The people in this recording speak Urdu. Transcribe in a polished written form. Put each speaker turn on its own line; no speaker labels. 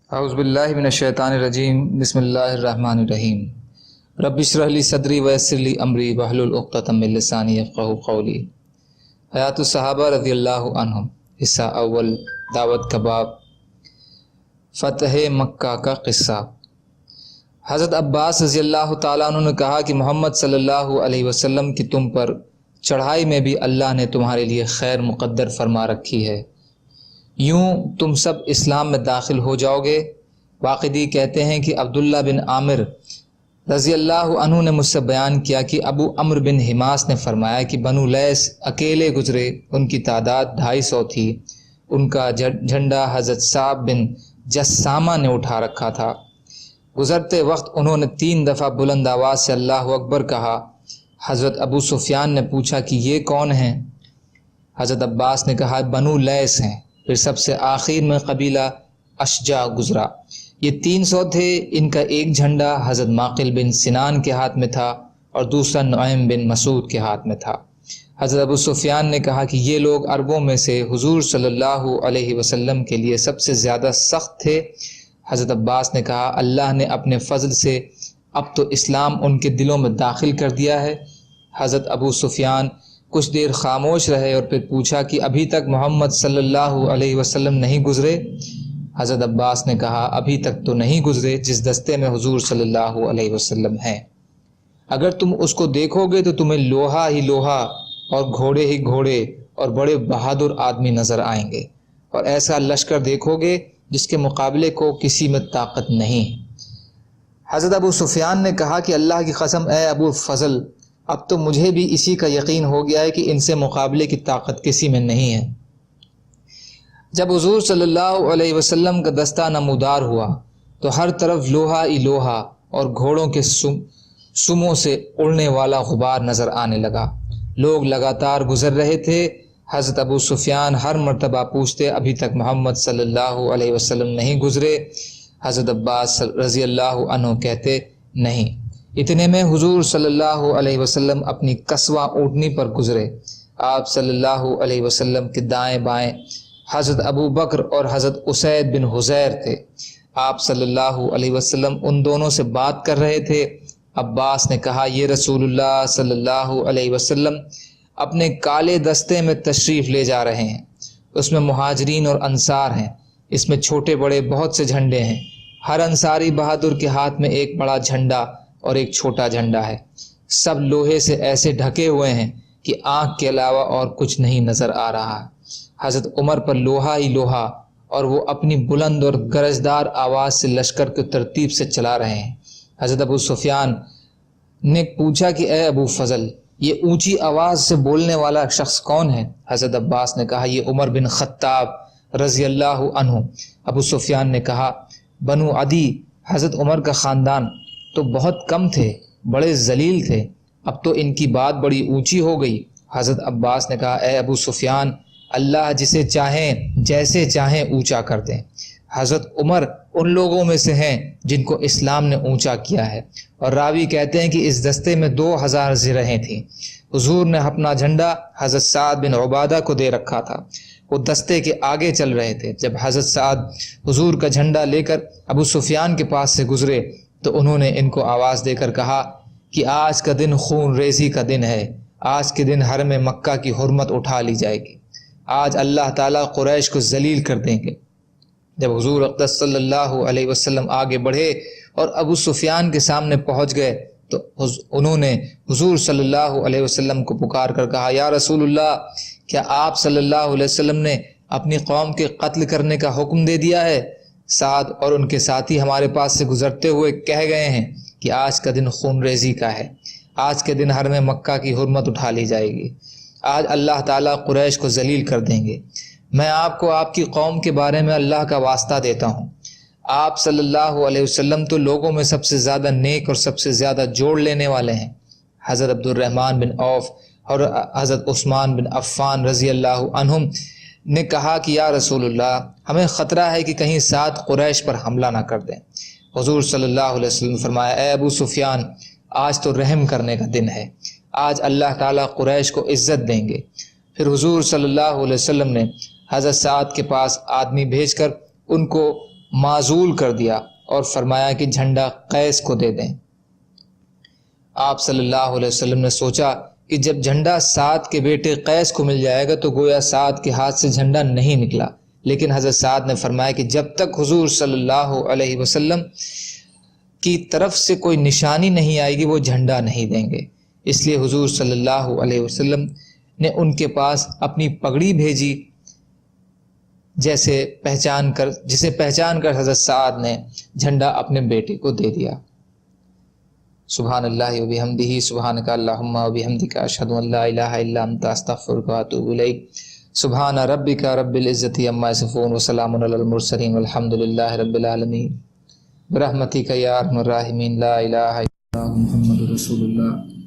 اعوذ باللہ من الشیطان الرجیم بسم اللہ الرحمن الرحیم رب اشرح لی صدری ویسر لی امری واحلل عقدۃ من لسانی یفقہوا قولی۔ حیات الصحابہ رضی اللہ عنہم، حصہ اول، دعوت کا باب، فتح مکہ کا قصہ۔ حضرت عباس رضی اللہ تعالیٰ عنہ نے کہا کہ محمد صلی اللہ علیہ وسلم کی تم پر چڑھائی میں بھی اللہ نے تمہارے لیے خیر مقدر فرما رکھی ہے، یوں تم سب اسلام میں داخل ہو جاؤ گے۔ واقدی کہتے ہیں کہ عبداللہ بن عامر رضی اللہ عنہ نے مجھ سے بیان کیا کہ ابو عمرو بن حماس نے فرمایا کہ بنو لیث اکیلے گزرے، ان کی تعداد 250 تھی، ان کا جھنڈا حضرت صعب بن جسامہ نے اٹھا رکھا تھا۔ گزرتے وقت انہوں نے 3 دفعہ بلند آواز سے اللہ اکبر کہا۔ حضرت ابو سفیان نے پوچھا کہ یہ کون ہیں؟ حضرت عباس نے کہا بنو لیث ہیں۔ پھر سب سے آخر میں قبیلہ اشجع گزرا، یہ 300 تھے۔ ان کا ایک جھنڈا حضرت معقل بن سنان کے ہاتھ میں تھا اور دوسرا نعیم بن مسعود کے ہاتھ میں تھا۔ حضرت ابو سفیان نے کہا کہ یہ لوگ عربوں میں سے حضور صلی اللہ علیہ وسلم کے لیے سب سے زیادہ سخت تھے۔ حضرت عباس نے کہا اللہ نے اپنے فضل سے اب تو اسلام ان کے دلوں میں داخل کر دیا ہے۔ حضرت ابو سفیان کچھ دیر خاموش رہے اور پھر پوچھا کہ ابھی تک محمد صلی اللہ علیہ وسلم نہیں گزرے؟ حضرت عباس نے کہا ابھی تک تو نہیں گزرے جس دستے میں حضور صلی اللہ علیہ وسلم ہیں۔ اگر تم اس کو دیکھو گے تو تمہیں لوہا ہی لوہا اور گھوڑے ہی گھوڑے اور بڑے بہادر آدمی نظر آئیں گے، اور ایسا لشکر دیکھو گے جس کے مقابلے کو کسی میں طاقت نہیں۔ حضرت ابو سفیان نے کہا کہ اللہ کی قسم اے ابو فضل، اب تو مجھے بھی اسی کا یقین ہو گیا ہے کہ ان سے مقابلے کی طاقت کسی میں نہیں ہے۔ جب حضور صلی اللہ علیہ وسلم کا دستہ نمودار ہوا تو ہر طرف لوہا ہی لوہا اور گھوڑوں کے سموں سے اڑنے والا غبار نظر آنے لگا۔ لوگ لگاتار گزر رہے تھے۔ حضرت ابو سفیان ہر مرتبہ پوچھتے ابھی تک محمد صلی اللہ علیہ وسلم نہیں گزرے؟ حضرت عباس رضی اللہ عنہ کہتے نہیں۔ اتنے میں حضور صلی اللہ علیہ وسلم اپنی کسوہ اونٹنی پر گزرے۔ آپ صلی اللہ علیہ وسلم کے دائیں بائیں حضرت ابو بکر اور حضرت اسید بن حضیر تھے۔ آپ صلی اللہ علیہ وسلم ان دونوں سے بات کر رہے تھے۔ عباس نے کہا یہ رسول اللہ صلی اللہ علیہ وسلم اپنے کالے دستے میں تشریف لے جا رہے ہیں، اس میں مہاجرین اور انصار ہیں، اس میں چھوٹے بڑے بہت سے جھنڈے ہیں، ہر انصاری بہادر کے ہاتھ میں ایک بڑا جھنڈا اور ایک چھوٹا جھنڈا ہے، سب لوہے سے ایسے ڈھکے ہوئے ہیں کہ آنکھ کے علاوہ اور کچھ نہیں نظر آ رہا۔ حضرت عمر پر لوہا ہی لوہا اور وہ اپنی بلند اور گرجدار آواز سے لشکر کو ترتیب سے چلا رہے ہیں۔ حضرت ابو سفیان نے پوچھا کہ اے ابو فضل، یہ اونچی آواز سے بولنے والا شخص کون ہے؟ حضرت عباس نے کہا یہ عمر بن خطاب رضی اللہ عنہ۔ ابو سفیان نے کہا بنو عدی، حضرت عمر کا خاندان تو بہت کم تھے، بڑے ذلیل تھے، اب تو ان کی بات بڑی اونچی ہو گئی۔ حضرت عباس نے کہا اے ابو سفیان، اللہ جسے چاہیں جیسے چاہیں اونچا کر دیں۔ حضرت عمر ان لوگوں میں سے ہیں جن کو اسلام نے اونچا کیا ہے، اور راوی کہتے ہیں کہ اس دستے میں 2000 زرہیں تھیں۔ حضور نے اپنا جھنڈا حضرت سعد بن عبادہ کو دے رکھا تھا، وہ دستے کے آگے چل رہے تھے۔ جب حضرت سعد حضور کا جھنڈا لے کر ابو سفیان کے پاس سے گزرے تو انہوں نے ان کو آواز دے کر کہا کہ آج کا دن خون ریزی کا دن ہے، آج کے دن حرم مکہ کی حرمت اٹھا لی جائے گی، آج اللہ تعالیٰ قریش کو ذلیل کر دیں گے۔ جب حضور اقدس صلی اللہ علیہ وسلم آگے بڑھے اور ابو سفیان کے سامنے پہنچ گئے تو انہوں نے حضور صلی اللہ علیہ وسلم کو پکار کر کہا یا رسول اللہ، کیا آپ صلی اللہ علیہ وسلم نے اپنی قوم کے قتل کرنے کا حکم دے دیا ہے؟ سعد اور ان کے ساتھی ہمارے پاس سے گزرتے ہوئے کہہ گئے ہیں کہ آج کا دن خون ریزی کا ہے، آج کے دن حرم مکہ کی حرمت اٹھا لی جائے گی، آج اللہ تعالیٰ قریش کو ذلیل کر دیں گے۔ میں آپ کو آپ کی قوم کے بارے میں اللہ کا واسطہ دیتا ہوں، آپ صلی اللہ علیہ وسلم تو لوگوں میں سب سے زیادہ نیک اور سب سے زیادہ جوڑ لینے والے ہیں۔ حضرت عبد الرحمن بن عوف اور حضرت عثمان بن عفان رضی اللہ عنہم نے کہا کہ یا رسول اللہ، ہمیں خطرہ ہے کہ کہیں سعد قریش پر حملہ نہ کر دیں۔ حضور صلی اللہ علیہ وسلم نے فرمایا اے ابو سفیان، آج تو رحم کرنے کا دن ہے، آج اللہ تعالیٰ قریش کو عزت دیں گے۔ پھر حضور صلی اللہ علیہ وسلم نے حضرت سعد کے پاس آدمی بھیج کر ان کو معزول کر دیا اور فرمایا کہ جھنڈا قیس کو دے دیں۔ آپ صلی اللہ علیہ وسلم نے سوچا کہ جب جھنڈا سعد کے بیٹے قیس کو مل جائے گا تو گویا سعد کے ہاتھ سے جھنڈا نہیں نکلا، لیکن حضرت سعد نے فرمایا کہ جب تک حضور صلی اللہ علیہ وسلم کی طرف سے کوئی نشانی نہیں آئے گی وہ جھنڈا نہیں دیں گے۔ اس لیے حضور صلی اللہ علیہ وسلم نے ان کے پاس اپنی پگڑی بھیجی، جسے پہچان کر حضرت سعد نے جھنڈا اپنے بیٹے کو دے دیا۔ سبحان اللہ و بحمدہ، سبحانک اللہم و بحمدک، اشہد ان لا الہ الا انت، استغفرک و اتوب الیک۔ سبحان ربک رب العزۃ عما یصفون وسلام علی المرسلین والحمد للہ رب العالمین۔ برحمتک یا ارحم الراحمین، لا الہ الا اللہ محمد رسول اللہ۔